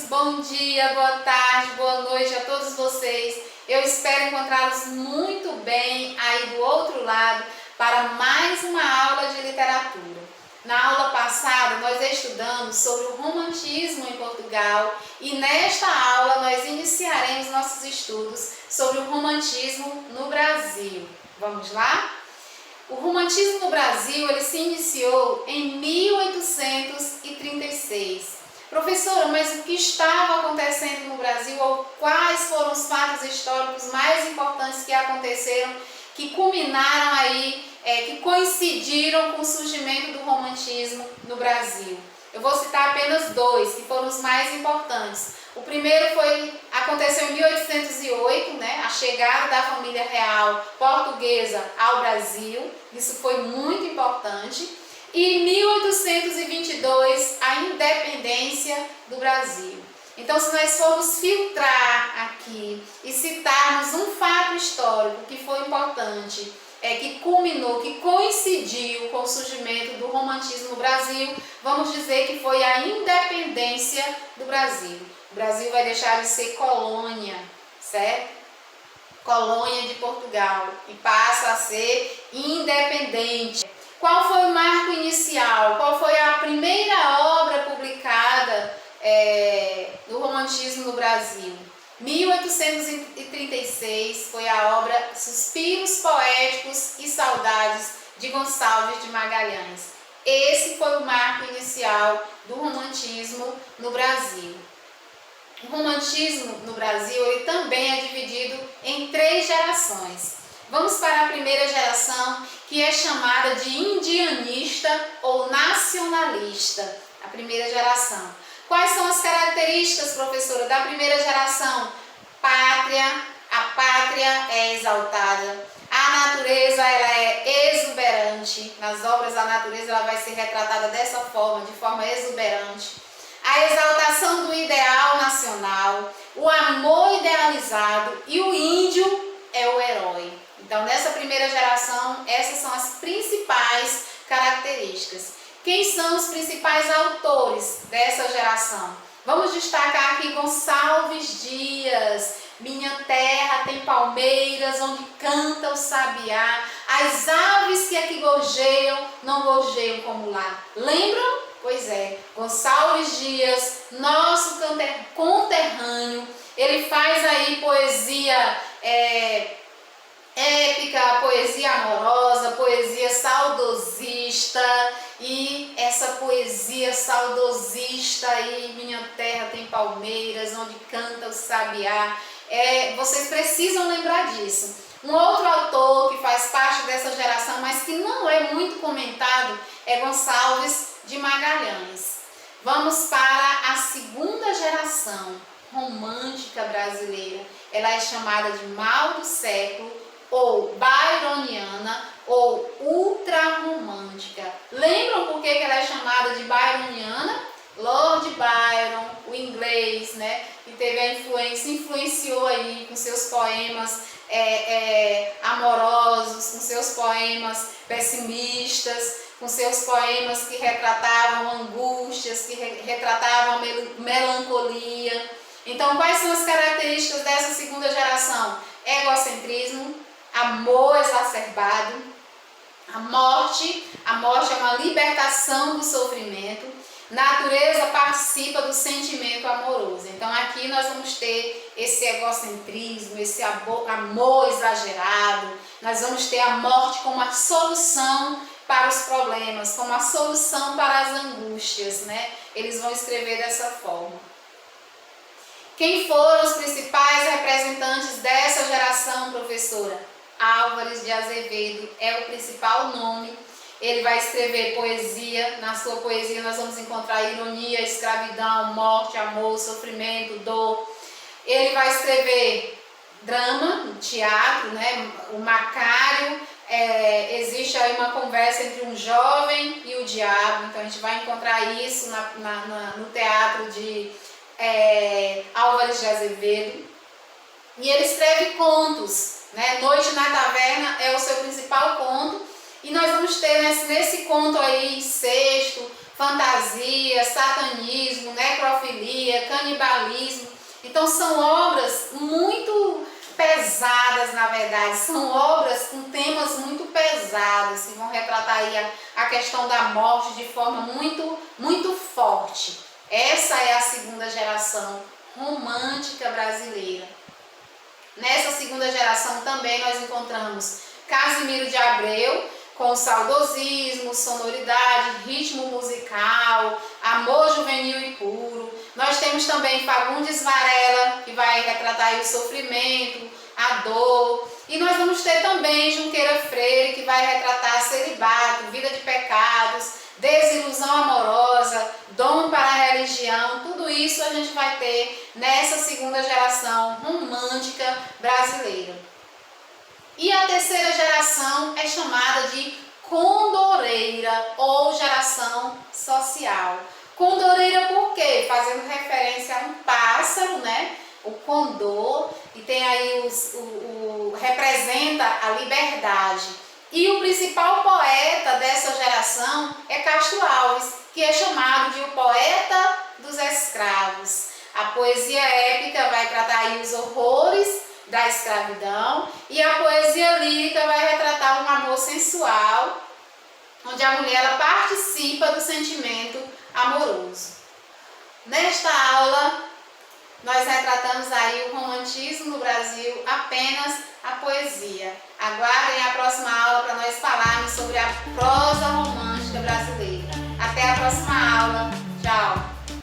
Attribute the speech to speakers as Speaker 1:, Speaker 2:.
Speaker 1: bom dia, boa tarde, boa noite a todos vocês. Eu espero encontrá-los muito bem aí do outro lado para mais uma aula de literatura. Na aula passada nós estudamos sobre o romantismo em Portugal e nesta aula nós iniciaremos nossos estudos sobre o romantismo no Brasil. Vamos lá? O romantismo no Brasil ele se iniciou em 1836. Professora, mas o que estava acontecendo no Brasil ou quais foram os fatos históricos mais importantes que aconteceram, que culminaram aí, que coincidiram com o surgimento do romantismo no Brasil? Eu vou citar apenas dois, que foram os mais importantes. O primeiro aconteceu em 1808, né, a chegada da família real portuguesa ao Brasil, isso foi muito importante. E em 1822, a independência do Brasil. Então, se nós formos filtrar aqui e citarmos um fato histórico que foi importante, que culminou, que coincidiu com o surgimento do romantismo no Brasil, vamos dizer que foi a independência do Brasil. O Brasil vai deixar de ser colônia, certo? Colônia de Portugal, e passa a ser independente. Qual foi o marco inicial? Qual foi a primeira obra publicada do romantismo no Brasil? 1836 foi a obra Suspiros Poéticos e Saudades de Gonçalves de Magalhães. Esse foi o marco inicial do romantismo no Brasil. O romantismo no Brasil ele também é dividido em 3 gerações. Vamos para a primeira geração, que é chamada de indianista ou nacionalista. A primeira geração. Quais são as características, professora, da primeira geração? Pátria, a pátria é exaltada. A natureza ela é exuberante. Nas obras da natureza ela vai ser retratada dessa forma, de forma exuberante. A exaltação do ideal nacional, o amor idealizado e o índio é o herói. Então, nessa primeira geração, essas são as principais características. Quem são os principais autores dessa geração? Vamos destacar aqui Gonçalves Dias, Minha Terra tem Palmeiras, onde canta o sabiá, as aves que aqui gorjeiam, não gorjeiam como lá. Lembram? Pois é, Gonçalves Dias, nosso conterrâneo, ele faz aí poesia épica, poesia amorosa, poesia saudosista, e essa poesia saudosista aí, Minha Terra tem Palmeiras, onde canta o sabiá, vocês precisam lembrar disso. Um outro autor que faz parte dessa geração, mas que não é muito comentado, é Gonçalves de Magalhães. Vamos para a segunda geração romântica brasileira. Ela é chamada de mal do século, ou byroniana, ou ultrarromântica. Lembram por que ela é chamada de byroniana? Lord Byron, o inglês, né, que teve a influenciou aí com seus poemas amorosos, com seus poemas pessimistas, com seus poemas que retratavam angústias, que retratavam melancolia. Então, quais são as características dessa segunda geração? Egocentrismo, amor exacerbado, a morte é uma libertação do sofrimento, natureza participa do sentimento amoroso. Então aqui nós vamos ter esse egocentrismo, esse amor exagerado, nós vamos ter a morte como a solução para os problemas, como a solução para as angústias, né? Eles vão escrever dessa forma. Quem foram os principais representantes dessa geração, professora? Álvares de Azevedo é o principal nome. Ele vai escrever poesia. Na sua poesia nós vamos encontrar ironia, escravidão, morte, amor, sofrimento, dor. Ele vai escrever drama, teatro, né? O Macário. Existe aí uma conversa entre um jovem e o diabo. Então a gente vai encontrar isso no teatro de Álvares de Azevedo. E ele escreve contos, né? Noite na Taverna é o seu principal conto, e nós vamos ter nesse conto aí, Sexto, fantasia, satanismo, necrofilia, canibalismo. Então são obras muito pesadas, na verdade, são obras com temas muito pesados, que vão retratar aí a questão da morte de forma muito forte. Essa é a segunda geração romântica brasileira. Nessa segunda geração também nós encontramos Casimiro de Abreu, com saudosismo, sonoridade, ritmo musical, amor juvenil e puro. Nós temos também Fagundes Varela, que vai retratar aí o sofrimento, a dor. E nós vamos ter também Junqueira Freire, que vai retratar celibato, vida de pecados, desilusão amorosa, dom para a religião. Tudo isso a gente vai ter nessa segunda geração romântica brasileira. E a terceira geração é chamada de condoreira ou geração social. Condoreira por quê? Fazendo referência a um pássaro, né? O condor, e tem aí representa a liberdade. E o principal poeta dessa geração é Castro Alves, que é chamado de o poeta dos escravos. A poesia épica vai tratar aí os horrores da escravidão, e a poesia lírica vai retratar um amor sensual, onde a mulher ela participa do sentimento amoroso. Nesta aula, nós retratamos aí o romantismo no Brasil, apenas a poesia. Aguardem a próxima aula para nós falarmos sobre a prosa romântica brasileira. Até a próxima aula. Tchau!